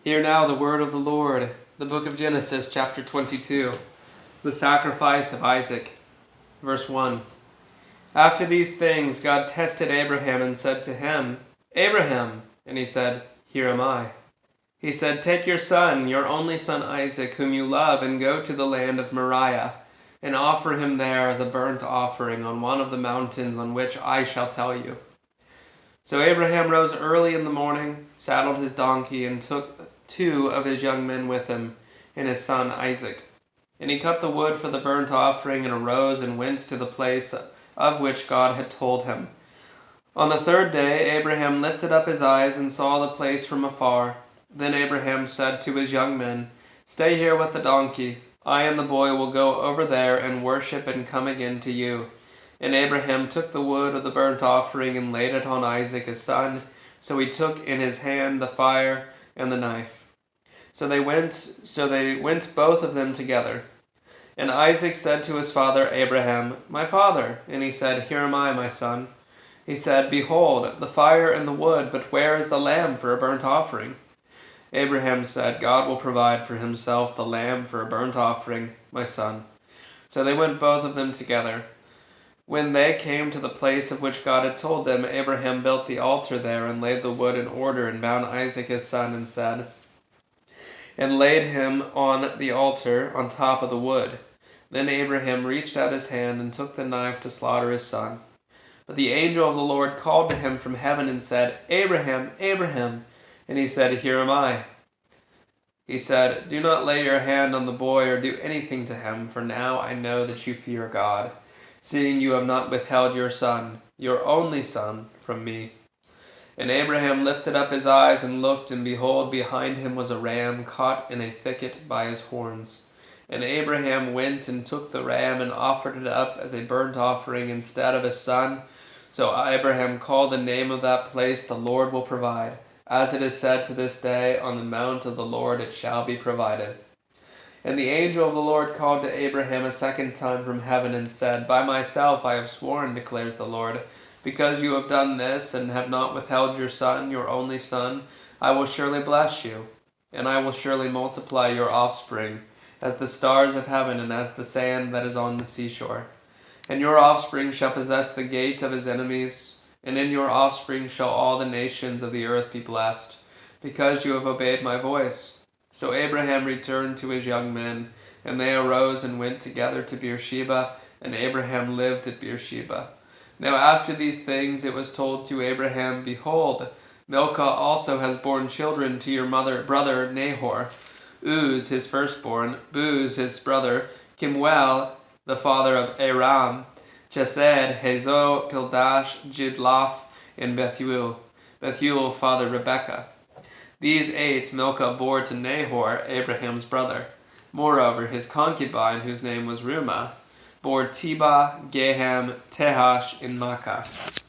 Hear now the word of the Lord, the book of Genesis, chapter 22, the sacrifice of Isaac. Verse 1. After these things, God tested Abraham and said to him, Abraham! And he said, Here am I. He said, Take your son, your only son Isaac, whom you love, and go to the land of Moriah, and offer him there as a burnt offering on one of the mountains on which I shall tell you. So Abraham rose early in the morning, saddled his donkey, and took 2 of his young men with him, and his son Isaac. And he cut the wood for the burnt offering, and arose and went to the place of which God had told him. On the 3rd day Abraham lifted up his eyes and saw the place from afar. Then Abraham said to his young men, Stay here with the donkey. I and the boy will go over there and worship and come again to you. And Abraham took the wood of the burnt offering and laid it on Isaac his son. So he took in his hand the fire and the knife. So they went both of them together. And Isaac said to his father Abraham, My father. And he said, Here am I, my son. He said, Behold, the fire and the wood, but where is the lamb for a burnt offering? Abraham said, God will provide for himself the lamb for a burnt offering, my son. So they went both of them together. When they came to the place of which God had told them, Abraham built the altar there and laid the wood in order and bound Isaac his son and laid him on the altar on top of the wood. Then Abraham reached out his hand and took the knife to slaughter his son. But the angel of the Lord called to him from heaven and said, Abraham, Abraham. And he said, Here am I. He said, Do not lay your hand on the boy or do anything to him, for now I know that you fear God, seeing you have not withheld your son, your only son, from me. And Abraham lifted up his eyes and looked, and behold, behind him was a ram caught in a thicket by his horns. And Abraham went and took the ram and offered it up as a burnt offering instead of his son. So Abraham called the name of that place, The Lord Will Provide. As it is said to this day, On the mount of the Lord it shall be provided. And the angel of the Lord called to Abraham a second time from heaven and said, By myself I have sworn, declares the Lord, because you have done this and have not withheld your son, your only son, I will surely bless you, and I will surely multiply your offspring, as the stars of heaven and as the sand that is on the seashore. And your offspring shall possess the gate of his enemies, and in your offspring shall all the nations of the earth be blessed, because you have obeyed my voice. So Abraham returned to his young men, and they arose and went together to Beersheba, and Abraham lived at Beersheba. Now after these things it was told to Abraham, Behold, Milcah also has borne children to your brother Nahor, Uz his firstborn, Buz his brother, Kemuel the father of Aram, Chesed, Hazo, Pildash, Jidlaph, and Bethuel fathered Rebekah. These 8 Milcah bore to Nahor, Abraham's brother. Moreover, his concubine, whose name was Reumah, bore Tebah, Gaham, Tehash, and Maachah.